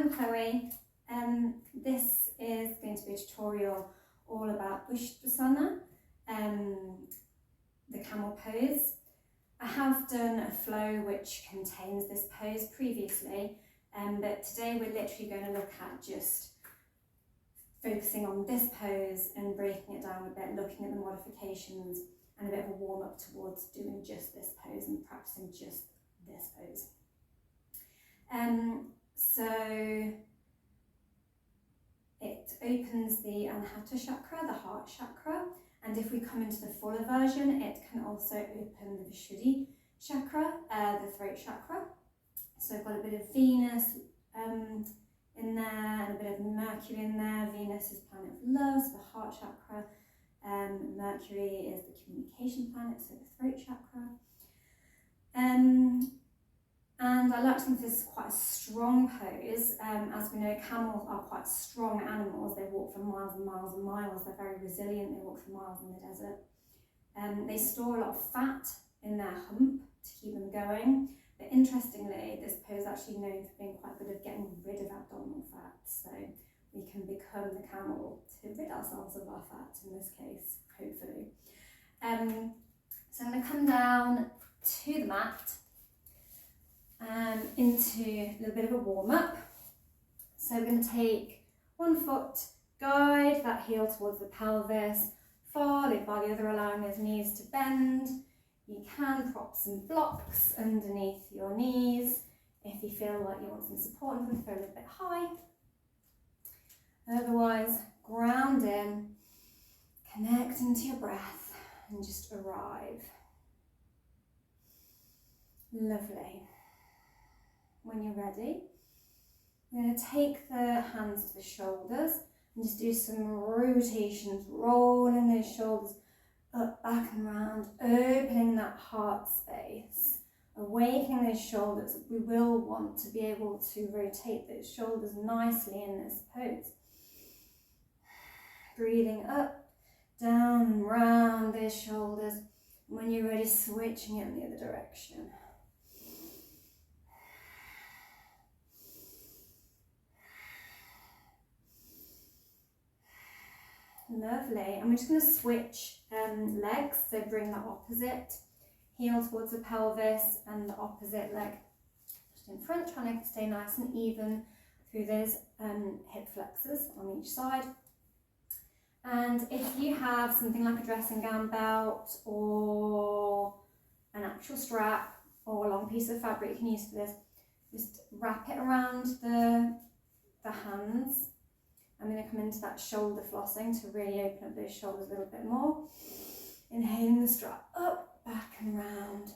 I'm Chloe. This is going to be a tutorial all about Ustrasana, the camel pose. I have done a flow which contains this pose previously, but today we're literally going to look at just focusing on this pose and breaking it down a bit, looking at the modifications and a bit of a warm up towards doing just this pose and practicing just this pose. So it opens the Anahata chakra, the heart chakra, and if we come into the fuller version, it can also open the Vishuddhi chakra, the throat chakra. So I've got a bit of Venus in there and a bit of Mercury in there. Venus is planet of love, so the heart chakra. Mercury is the communication planet, so the throat chakra. And I like to think this is quite a strong pose. As we know, camels are quite strong animals. They walk for miles and miles and miles. They're very resilient. They walk for miles in the desert. They store a lot of fat in their hump to keep them going. But interestingly, this pose is actually known for being quite good at getting rid of abdominal fat. So we can become the camel to rid ourselves of our fat in this case, hopefully. So I'm going to come down to the mat. Into a little bit of a warm-up. So we're going to take one foot, guide that heel towards the pelvis, followed by the other, allowing those knees to bend. You can prop some blocks underneath your knees if you feel like you want some support and them to feel a little bit high. Otherwise, ground in, connect into your breath and just arrive. Lovely. When you're ready, you're going to take the hands to the shoulders and just do some rotations, rolling those shoulders up, back and round, opening that heart space, awakening those shoulders. We will want to be able to rotate those shoulders nicely in this pose. Breathing up, down and round those shoulders. When you're ready, switching it in the other direction. Lovely, and we're just going to switch legs, so bring the opposite heel towards the pelvis and the opposite leg just in front, trying to stay nice and even through those hip flexors on each side. And if you have something like a dressing gown belt or an actual strap or a long piece of fabric you can use for this, just wrap it around the hands. I'm going to come into that shoulder flossing to really open up those shoulders a little bit more. Inhaling the strap up, back and round.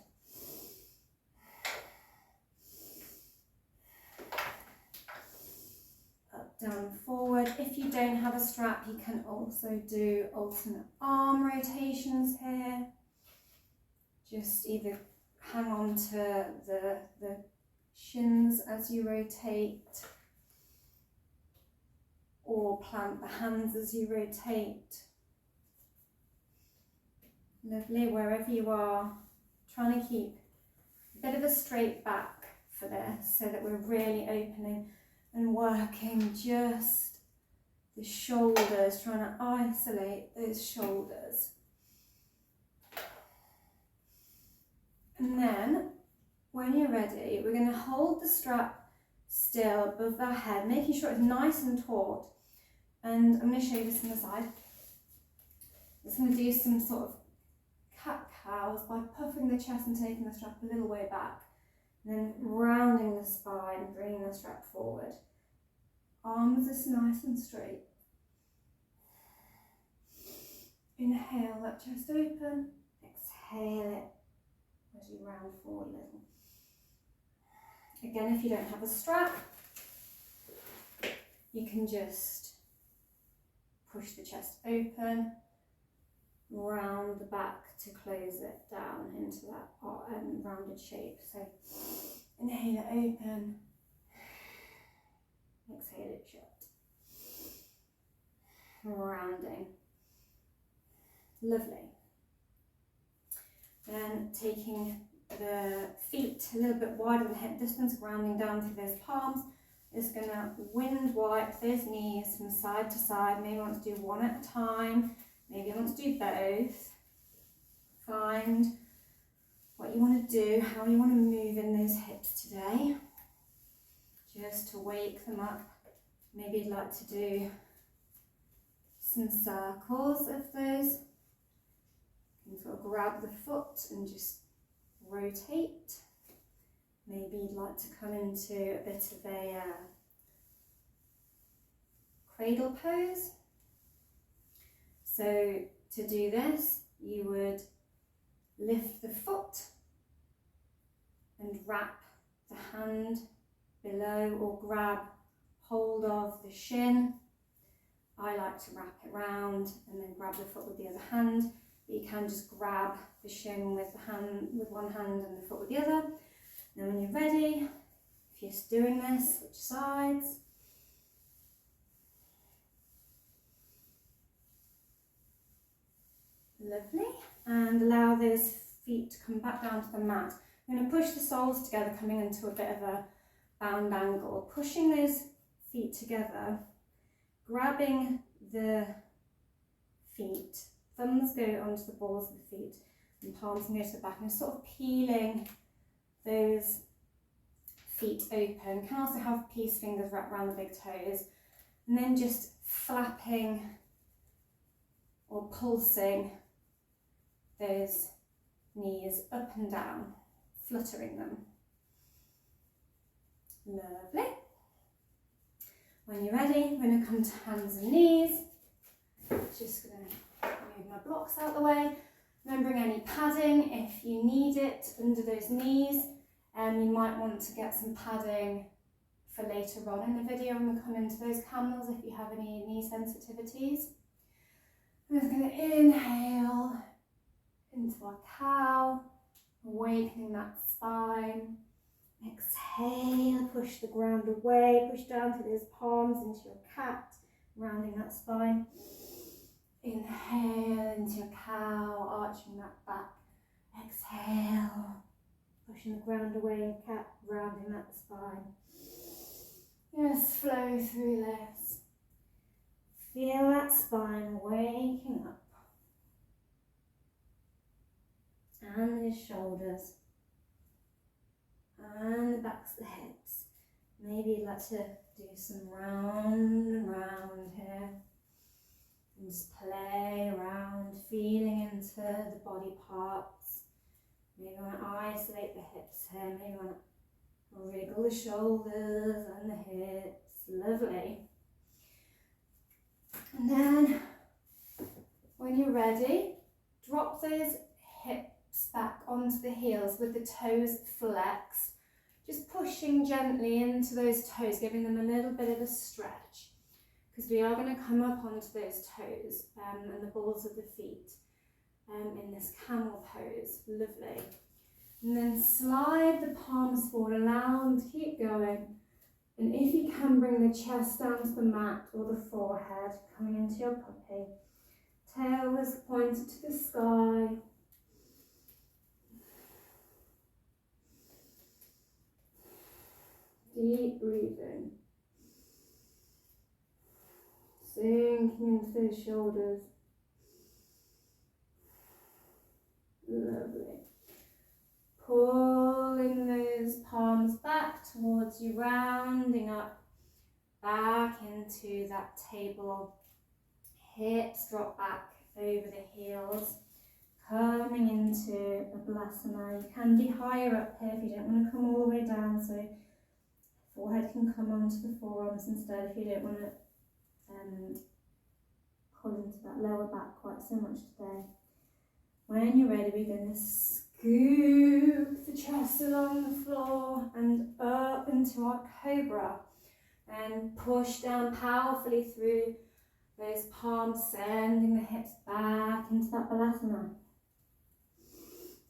Up, down, forward. If you don't have a strap, you can also do alternate arm rotations here. Just either hang on to the shins as you rotate, or plant the hands as you rotate. Lovely, wherever you are, trying to keep a bit of a straight back for this so that we're really opening and working just the shoulders, trying to isolate those shoulders. And then, when you're ready, we're going to hold the strap still above our head, making sure it's nice and taut. And I'm going to show you this on the side. I'm just going to do some sort of cat-cows by puffing the chest and taking the strap a little way back. And then rounding the spine and bringing the strap forward. Arms just nice and straight. Inhale, that chest open. Exhale it as you round forward a little. Again, if you don't have a strap, you can just push the chest open, round the back to close it down into that rounded shape. So inhale it open, exhale it shut. Rounding. Lovely. Then taking the feet a little bit wider than hip distance, grounding down through those palms, is going to wind wipe those knees from side to side. Maybe you want to do one at a time. Maybe you want to do both. Find what you want to do, how you want to move in those hips today, just to wake them up. Maybe you'd like to do some circles of those. You can sort of grab the foot and just rotate. Maybe you'd like to come into a bit of a cradle pose. So to do this, you would lift the foot and wrap the hand below, or grab hold of the shin. I like to wrap it round and then grab the foot with the other hand. But you can just grab the shin with the hand with one hand and the foot with the other. And then when you're ready, if you're just doing this, switch sides. Lovely. And allow those feet to come back down to the mat. I'm going to push the soles together, coming into a bit of a bound angle. Pushing those feet together, grabbing the feet, thumbs go onto the balls of the feet and palms can go to the back, and sort of peeling those feet open. You can also have peace fingers wrapped around the big toes, and then just flapping or pulsing those knees up and down, fluttering them. Lovely. When you're ready, I'm going to come to hands and knees. Just going to move my blocks out the way. Remembering any padding, if you need it under those knees, and you might want to get some padding for later on in the video when we come into those camels if you have any knee sensitivities. I'm just going to inhale into our cow, awakening that spine. Exhale, push the ground away, push down through those palms into your cat, rounding that spine. Inhale into your cow, arching that back. Exhale, pushing the ground away in cat, rounding that spine. Just flow through this. Feel that spine waking up. And the shoulders. And the backs of the hips. Maybe you'd like to do some round and round here. And just play around, feeling into the body parts. Maybe you want to isolate the hips here. Maybe you want to wriggle the shoulders and the hips. Lovely. And then, when you're ready, drop those hips back onto the heels with the toes flexed. Just pushing gently into those toes, giving them a little bit of a stretch, because we are going to come up onto those toes and the balls of the feet in this camel pose. Lovely. And then slide the palms forward, allow them to keep going. And if you can, bring the chest down to the mat or the forehead, coming into your puppy. Tail is pointed to the sky. Deep breathing. Sinking into those shoulders. Lovely. Pulling those palms back towards you, rounding up back into that table. Hips drop back over the heels. Coming into a balasana. You can be higher up here if you don't want to come all the way down, so forehead can come onto the forearms instead if you don't want to pull into that lower back quite so much today. When you're ready, we're going to scoop the chest along the floor and up into our cobra, and push down powerfully through those palms, sending the hips back into that balasana.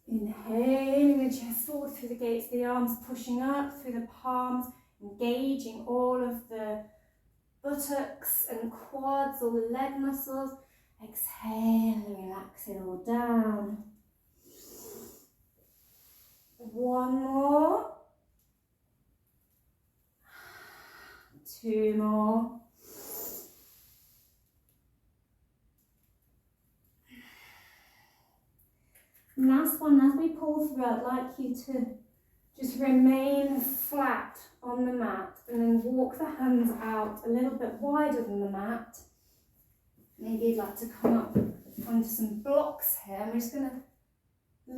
Inhaling the chest forward through the gates, the arms pushing up through the palms, engaging all of the buttocks and quads, all the leg muscles. Exhale, relax it all down. One more. 2 more. Last one, as we pull through, I'd like you to just remain flat on the mat and then walk the hands out a little bit wider than the mat. Maybe you'd like to come up onto some blocks here. I'm just going to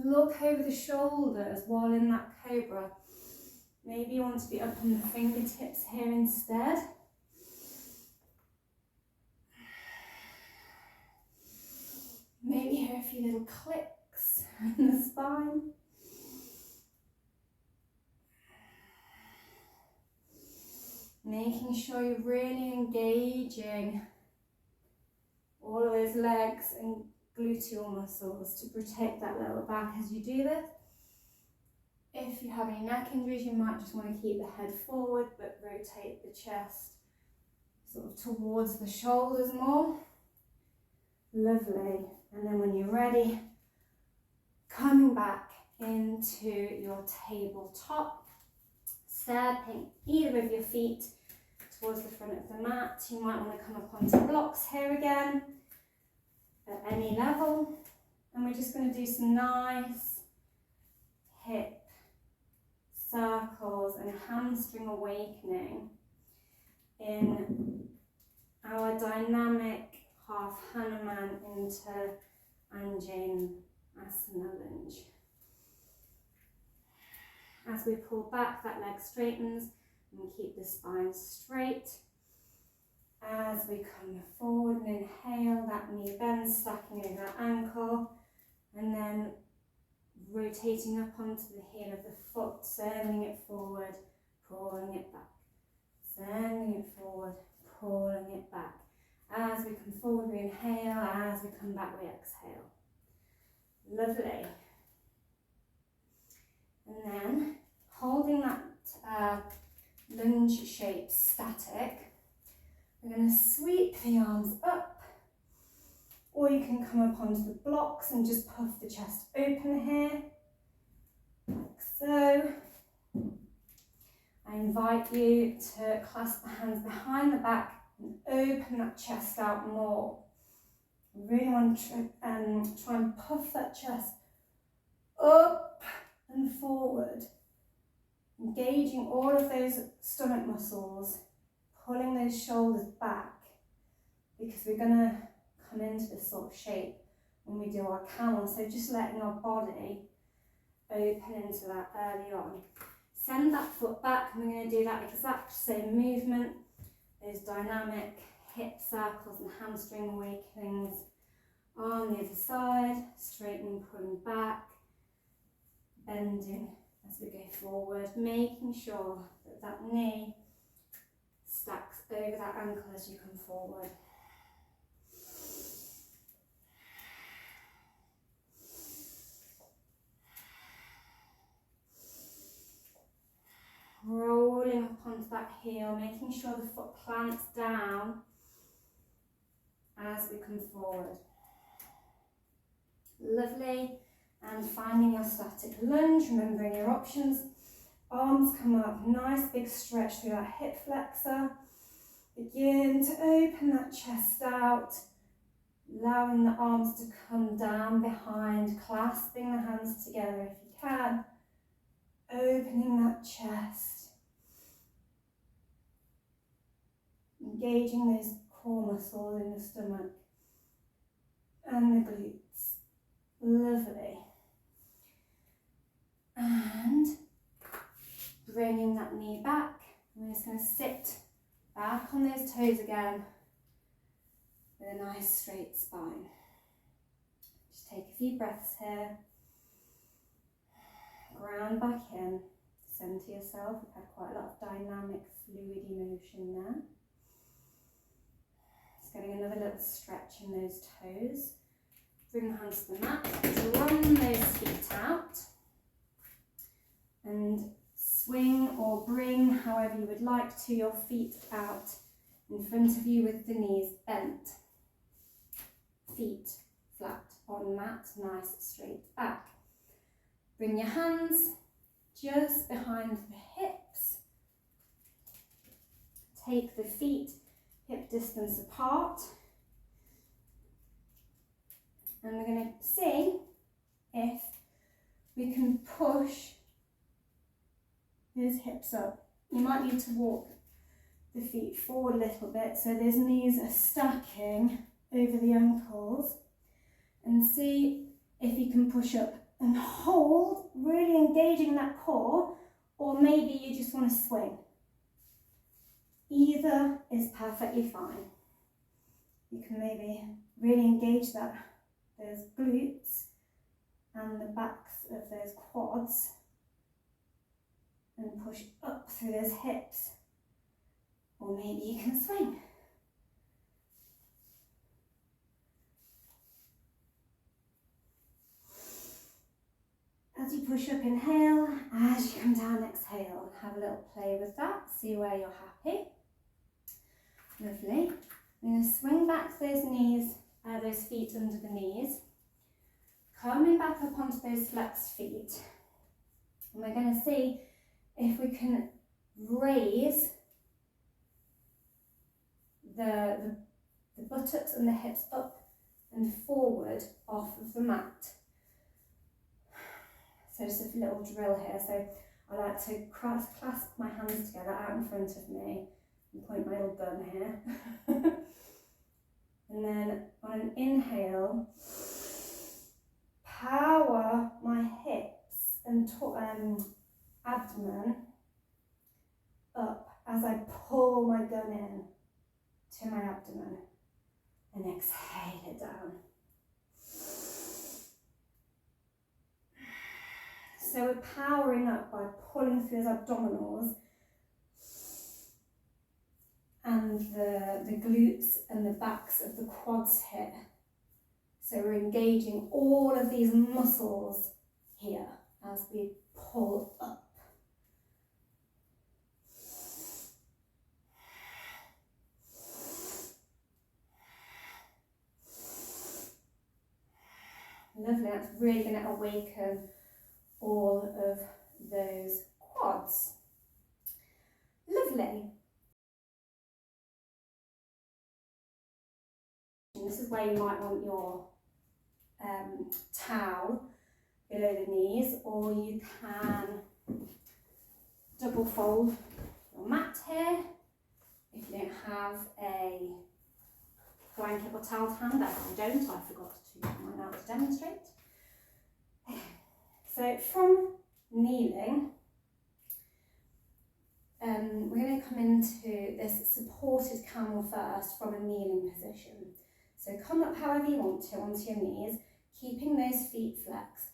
look over the shoulders while in that cobra. Maybe you want to be up on the fingertips here instead. Maybe hear a few little clicks in the spine. Making sure you're really engaging all of those legs and gluteal muscles to protect that lower back as you do this. If you have any neck injuries, you might just want to keep the head forward but rotate the chest sort of towards the shoulders more. Lovely. And then when you're ready, coming back into your tabletop, stepping either of your feet towards the front of the mat. You might want to come up onto blocks here again at any level. And we're just going to do some nice hip circles and hamstring awakening in our dynamic half Hanuman into Anjane Asana lunge. As we pull back, that leg straightens and keep the spine straight. As we come forward and inhale, that knee bends, stacking over that ankle, and then rotating up onto the heel of the foot, sending it forward, pulling it back, sending it forward, pulling it back. As we come forward, we inhale. As we come back, we exhale. Lovely. And then, holding that lunge shape static, we're going to sweep the arms up, or you can come up onto the blocks and just puff the chest open here, like so. I invite you to clasp the hands behind the back and open that chest out more. You really want to try and puff that chest up and forward, engaging all of those stomach muscles, pulling those shoulders back, because we're going to come into this sort of shape when we do our camel. So just letting our body open into that early on. Send that foot back, and we're going to do that exact same movement, those dynamic hip circles and hamstring awakenings on the other side, straightening, pulling back, bending as we go forward, making sure that that knee stacks over that ankle as you come forward. Rolling up onto that heel, making sure the foot plants down as we come forward. Lovely. And finding your static lunge, remembering your options. Arms come up, nice big stretch through that hip flexor. Begin to open that chest out, allowing the arms to come down behind, clasping the hands together if you can. Opening that chest. Engaging those core muscles in the stomach and the glutes. Lovely. And bringing that knee back. We're just going to sit back on those toes again with a nice straight spine. Just take a few breaths here. Ground back in. Centre yourself. We've had quite a lot of dynamic, fluid motion there. Just getting another little stretch in those toes. Bring the hands to the mat. Run those feet out. And swing or bring, however you would like to, your feet out in front of you with the knees bent. Feet flat on mat, nice straight back. Bring your hands just behind the hips. take the feet hip distance apart. And we're going to see if we can push those hips up. You might need to walk the feet forward a little bit so those knees are stacking over the ankles, and see if you can push up and hold, really engaging that core, or maybe you just want to swing. Either is perfectly fine. You can maybe really engage those glutes and the backs of those quads and push up through those hips, or maybe you can swing. As you push up, inhale. As you come down, exhale. Have a little play with that. See where you're happy. Lovely. I'm going to swing back those knees, those feet under the knees. Coming back up onto those flexed feet. And we're going to see if we can raise the buttocks and the hips up and forward off of the mat. So just a little drill here. So I like to clasp my hands together out in front of me and point my little gun here. And then on an inhale, power my hips and abdomen up as I pull my gun in to my abdomen, and exhale it down. So we're powering up by pulling through those abdominals and the glutes and the backs of the quads here. So we're engaging all of these muscles here as we pull up. Lovely, that's really going to awaken all of those quads. Lovely. And this is where you might want your towel below the knees, or you can double fold your mat here if you don't have a blanket or towel to hand. That I don't, I forgot to get mine out to demonstrate. So from kneeling, we're going to come into this supported camel first from a kneeling position. So come up however you want to onto your knees, keeping those feet flexed.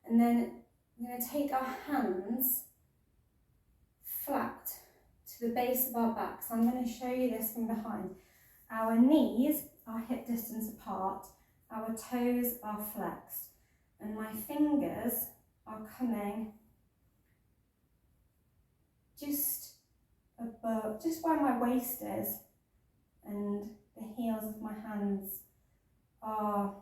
And then we're going to take our hands flat to the base of our back. So I'm going to show you this from behind. Our knees are hip distance apart, our toes are flexed, and my fingers are coming just above, just where my waist is, and the heels of my hands are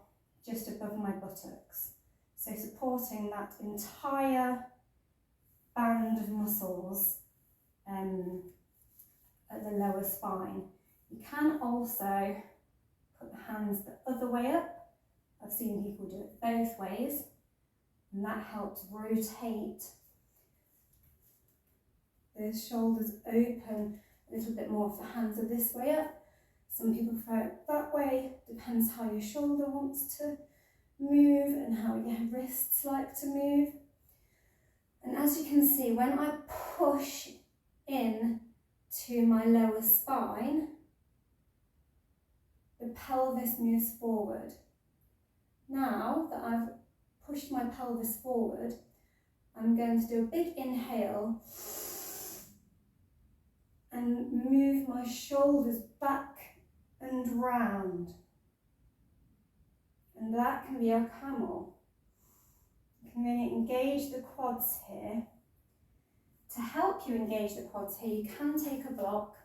just above my buttocks. So supporting that entire band of muscles at the lower spine. You can also put the hands the other way up. I've seen people do it both ways, and that helps rotate those shoulders open a little bit more if the hands are this way up. Some people prefer it that way, depends how your shoulder wants to move and how your wrists like to move. And as you can see, when I push in to my lower spine, the pelvis moves forward. Now that I've pushed my pelvis forward, I'm going to do a big inhale and move my shoulders back and round. And that can be our camel. You can really engage the quads here. To help you engage the quads here, you can take a block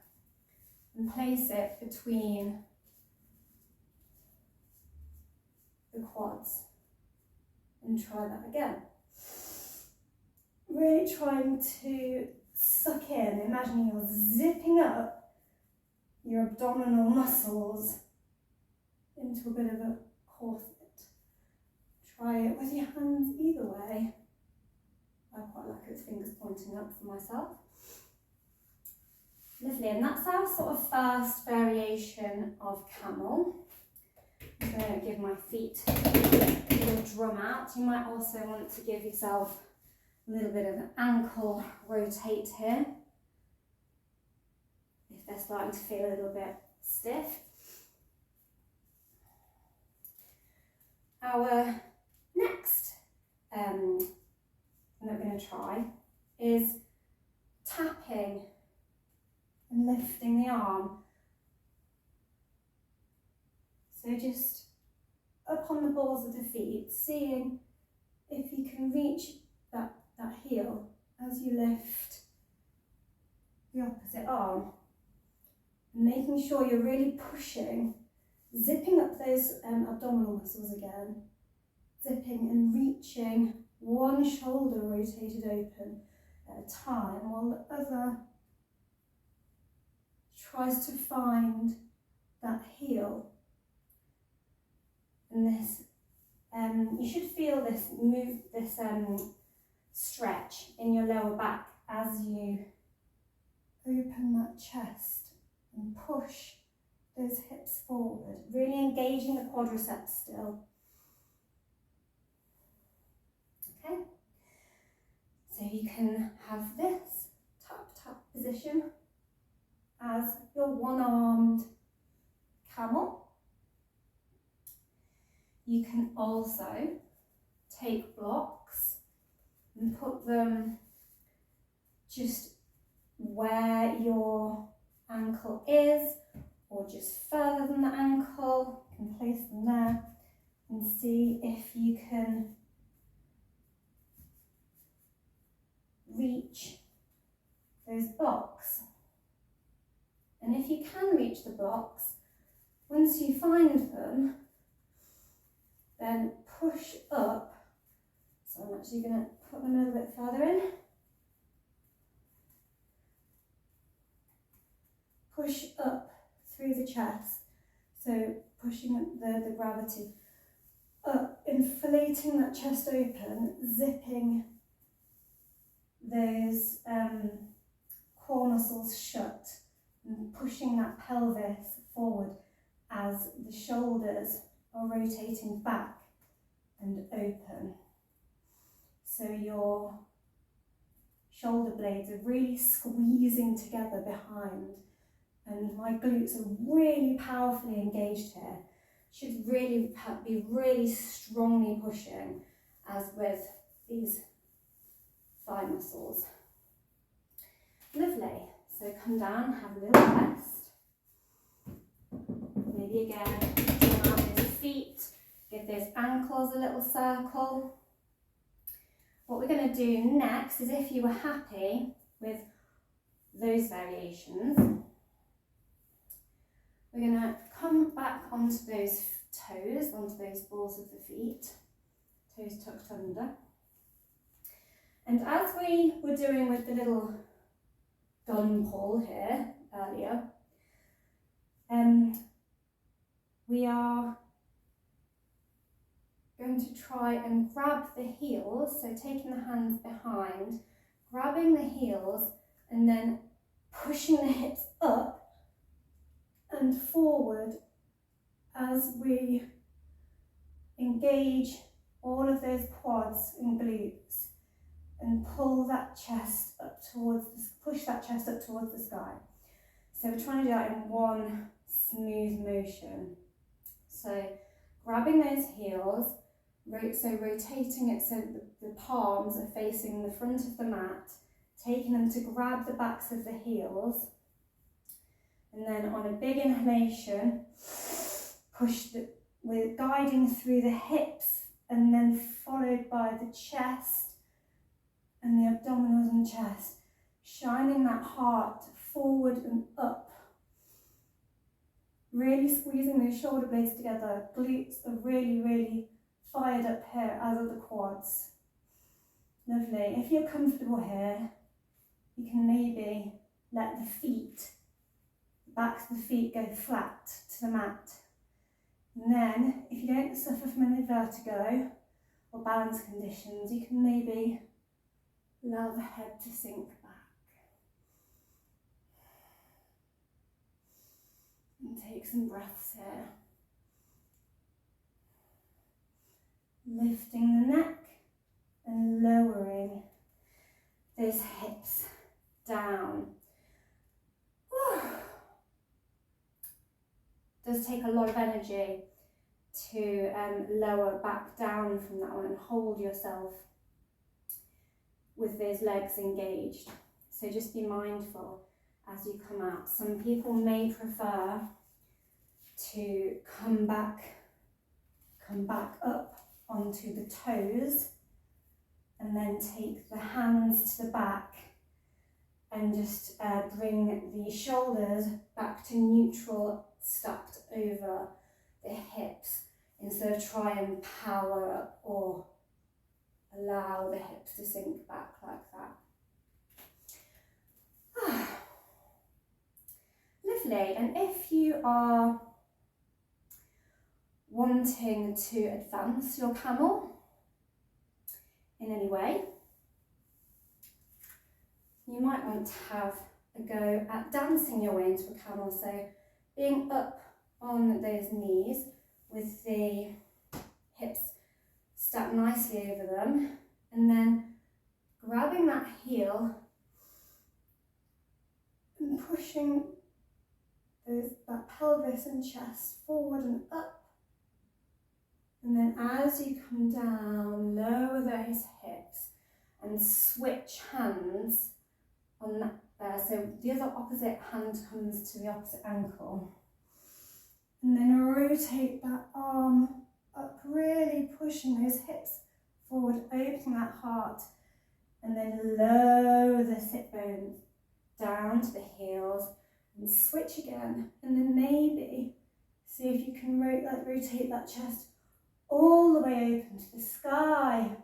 and place it between the quads and try that again. Really trying to suck in, imagining you're zipping up your abdominal muscles into a bit of a corset. Try it with your hands either way. I quite like its fingers pointing up for myself. Lovely, and that's our sort of first variation of camel. I'm going to give my feet a little drum out. You might also want to give yourself a little bit of an ankle rotate here, if they're starting to feel a little bit stiff. Our next thing that we're going to try is tapping and lifting the arm. So just up on the balls of the feet, seeing if you can reach that heel as you lift the opposite arm. And making sure you're really pushing, zipping up those abdominal muscles again, zipping and reaching one shoulder rotated open at a time while the other tries to find that heel. And this, you should feel this stretch in your lower back as you open that chest and push those hips forward, really engaging the quadriceps still. Okay, so you can have this tap position as your one-armed camel. You can also take blocks and put them just where your ankle is, or just further than the ankle. You can place them there and see if you can reach those blocks. And if you can reach the blocks, once you find them, then push up. So I'm actually going to put them a little bit further in. Push up through the chest. So pushing the gravity up, inflating that chest open, zipping those core muscles shut, and pushing that pelvis forward as the shoulders are rotating back and open. So your shoulder blades are really squeezing together behind, and my glutes are really powerfully engaged here. Should really be really strongly pushing, as with these thigh muscles. Lovely. So come down, have a little rest. Maybe again, turn out those feet, give those ankles a little circle. What we're going to do next is, if you were happy with those variations, we're going to come back onto those toes, onto those balls of the feet, toes tucked under. And as we were doing with the little gun pull here earlier, we are going to try and grab the heels, so taking the hands behind, grabbing the heels and then pushing the hips up and forward as we engage all of those quads and glutes and pull that chest up towards, push that chest up towards the sky. So we're trying to do that in one smooth motion. So grabbing those heels, so rotating it so the palms are facing the front of the mat, taking them to grab the backs of the heels, and then on a big inhalation, we're guiding through the hips, and then followed by the chest and the abdominals and chest, shining that heart forward and up. Really squeezing those shoulder blades together. Glutes are really, really fired up here, as are the quads. Lovely. If you're comfortable here, you can maybe let the feet backs of the feet go flat to the mat. And then, if you don't suffer from any vertigo or balance conditions, you can maybe allow the head to sink back. And take some breaths here. Lifting the neck and lowering those hips down. Does take a lot of energy to lower back down from that one and hold yourself with those legs engaged. So just be mindful as you come out. Some people may prefer to come back up onto the toes and then take the hands to the back and just bring the shoulders back to neutral, stacked over the hips, instead of try and power up or allow the hips to sink back like that. Lovely. And if you are wanting to advance your camel in any way, you might want to have a go at dancing your way into a camel. So being up on those knees with the hips stacked nicely over them, and then grabbing that heel and pushing that pelvis and chest forward and up. And then as you come down, lower those hips and switch hands on that. So the other opposite hand comes to the opposite ankle. And then rotate that arm up, really pushing those hips forward, opening that heart. And then lower the sit bones down to the heels and switch again. And then maybe see if you can rotate that chest all the way open to the sky.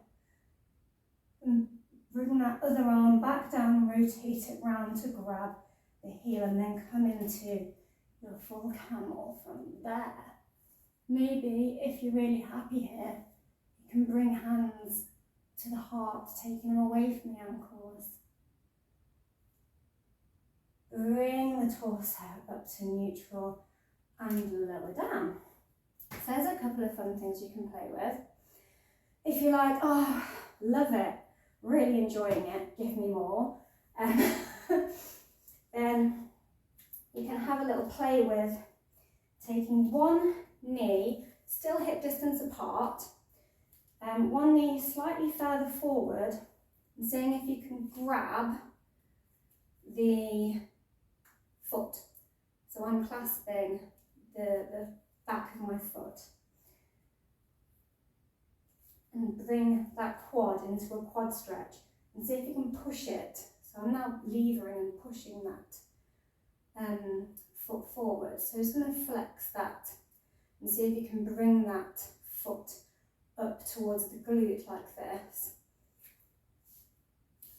And bring that other arm back down, rotate it round to grab the heel, and then come into your full camel from there. Maybe if you're really happy here, you can bring hands to the heart, taking them away from the ankles. Bring the torso up to neutral and lower down. So there's a couple of fun things you can play with. If you're like, oh, love it, really enjoying it, give me more, then you can have a little play with taking one knee, still hip distance apart, one knee slightly further forward, and seeing if you can grab the foot. So I'm clasping the back of my foot, and bring that quad into a quad stretch, and see if you can push it. So I'm now levering and pushing that foot forward. So just going to flex that and see if you can bring that foot up towards the glute like this.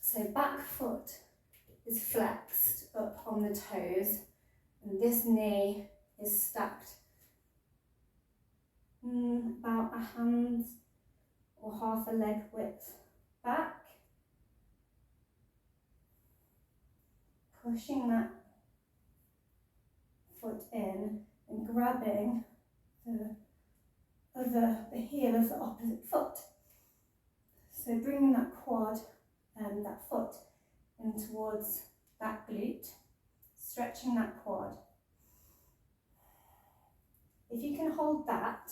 So back foot is flexed up on the toes, and this knee is stacked about a hand or half a leg width back, pushing that foot in and grabbing the heel of the opposite foot. So bringing that quad and that foot in towards that glute, stretching that quad. If you can hold that,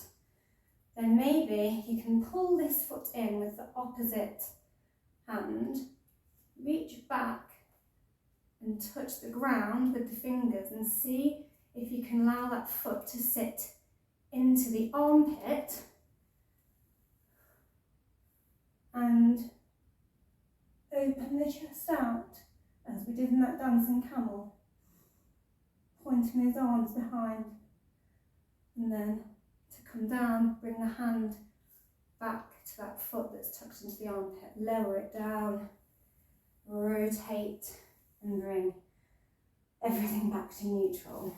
then maybe you can pull this foot in with the opposite hand, reach back and touch the ground with the fingers, and see if you can allow that foot to sit into the armpit and open the chest out as we did in that dancing camel, pointing those arms behind, and then to come down, bring the hand back to that foot that's tucked into the armpit, lower it down, rotate and bring everything back to neutral.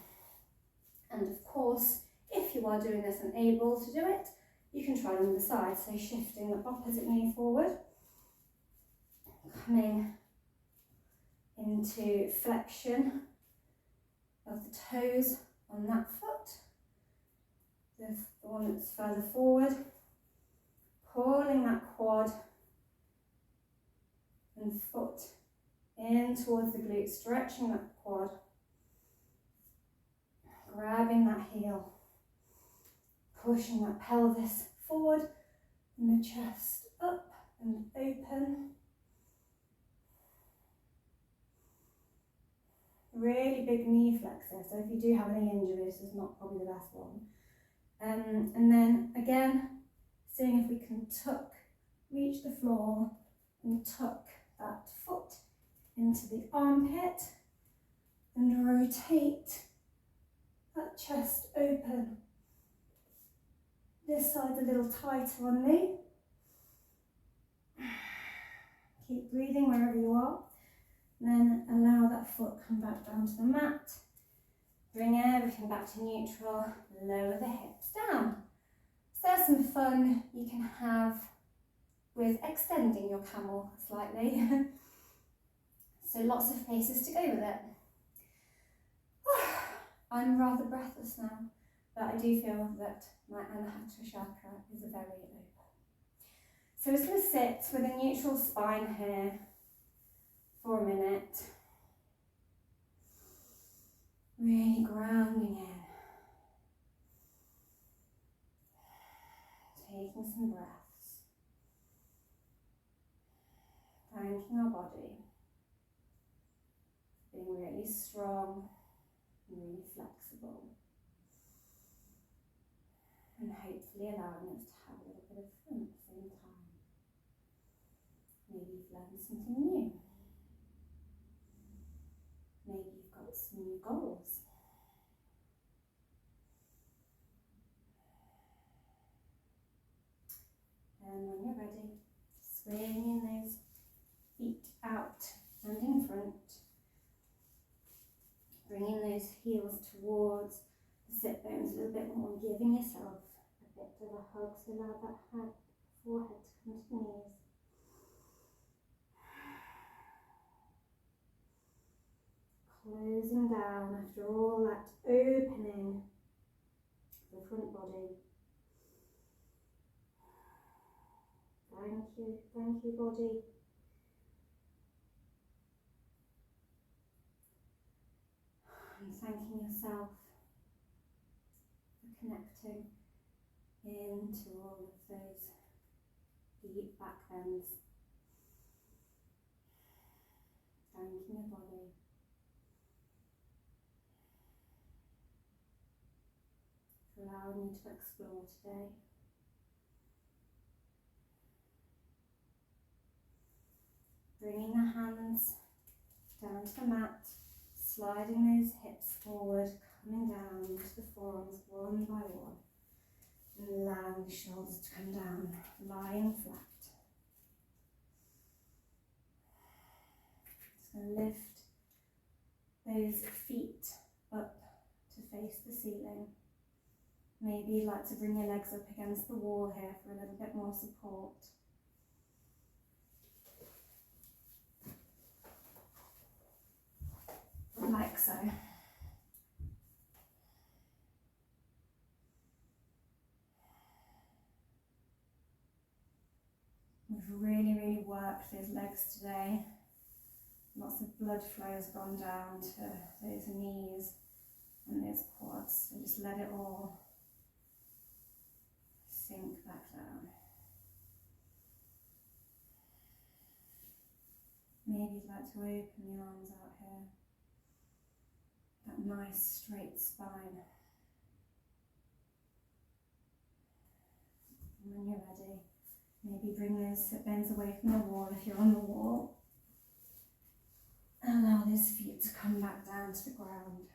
And of course, if you are doing this and able to do it, you can try on the side, so shifting the opposite knee forward, coming into flexion of the toes on that foot, the one that's further forward, pulling that quad and foot in towards the glutes, stretching that quad, grabbing that heel, pushing that pelvis forward and the chest up and open. Really big knee flexor, so if you do have any injuries, this is not probably the best one. And then again, seeing if we can reach the floor and tuck that foot into the armpit and rotate that chest open. This side's a little tighter on me. Keep breathing wherever you are. Then allow that foot come back down to the mat. Bring everything back to neutral. Lower the hips down. So there's some fun you can have with extending your camel slightly. So lots of places to go with it. I'm rather breathless now, but I do feel that my Anahata chakra is very open. So we're just going to sit with a neutral spine here for a minute. Really grounding in. Taking some breaths. Thanking our body. Being really strong and really flexible. And hopefully allowing us to have a little bit of fun at the same time. Maybe you've learned something new. Maybe you've got some new goals. And when you're ready, swinging those feet out and in front. Bringing those heels towards the sit bones a little bit more, giving yourself a bit of a hug, so allow that forehead to come to the knees. Closing down after all that opening the front body. Thank you body. And thanking yourself for connecting into all of those deep back bends. Thanking your body. For allowing you to explore today. Bringing the hands down to the mat, sliding those hips forward, coming down to the forearms one by one, and allowing the shoulders to come down, lying flat. Just going to lift those feet up to face the ceiling. Maybe you'd like to bring your legs up against the wall here for a little bit more support. Like so. We've really worked those legs today. Lots of blood flow has gone down to those knees and those quads. So just let it all sink back down. Maybe you'd like to open the arms out here. That nice straight spine. And when you're ready, maybe bring those sit bones away from the wall if you're on the wall. And allow those feet to come back down to the ground.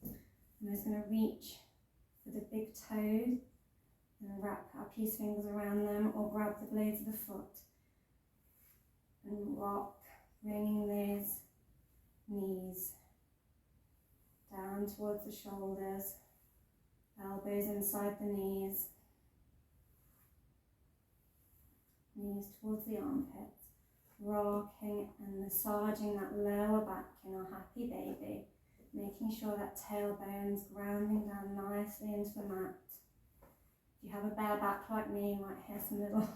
And we're just going to reach for the big toes and wrap our peace fingers around them, or grab the blades of the foot and rock, bringing those knees down towards the shoulders, elbows inside the knees, knees towards the armpits, rocking and massaging that lower back in our happy baby, making sure that tailbone's grounding down nicely into the mat. If you have a bare back like me, you might hear some little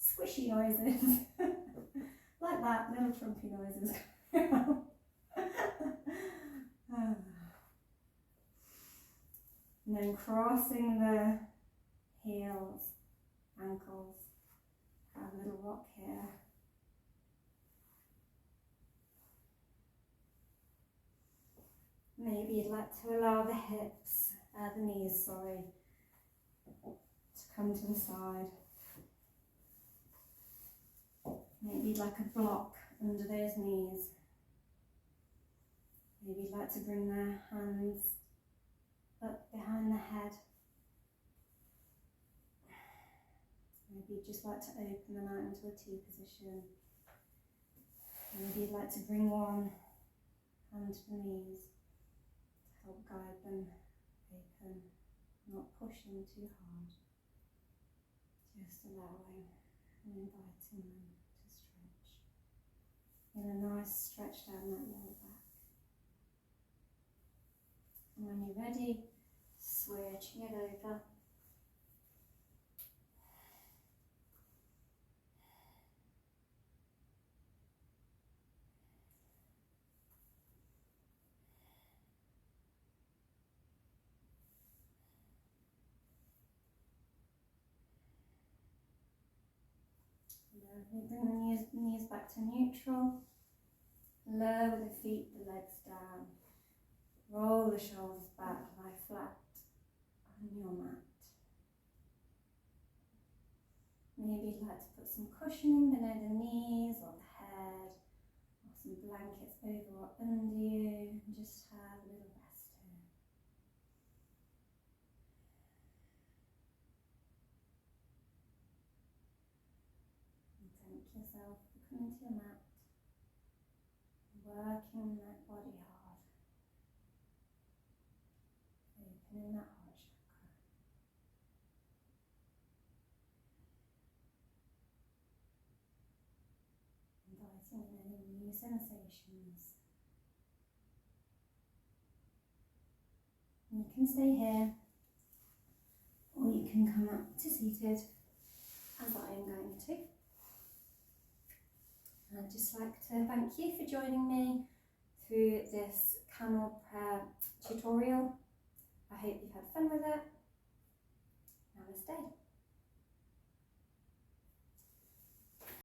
squishy noises, like that, little trumpy noises. And then crossing the heels, ankles, have a little rock here. Maybe you'd like to allow the hips, the knees, sorry, to come to the side. Maybe you'd like a block under those knees. Maybe you'd like to bring the hands up behind the head. Maybe you'd just like to open them out into a T position. Maybe you'd like to bring one hand to the knees to help guide them open, not pushing too hard, just allowing and inviting them to stretch. In a nice stretch down that lower back. And when you're ready, switching it over. Bring the knees back to neutral. Lower the feet, the legs down. Roll the shoulders back, lie flat on your mat. Maybe you'd like to put some cushioning below the knees or the head, or some blankets over or under you, and just have a little rest here. And thank yourself for coming to your mat, working that body hard, opening that heart chakra. Inviting in any new sensations. And you can stay here, or you can come up to seated, as I am going to. And I'd just like to thank you for joining me through this Camel prayer tutorial. I hope you've had fun with it. Namaste.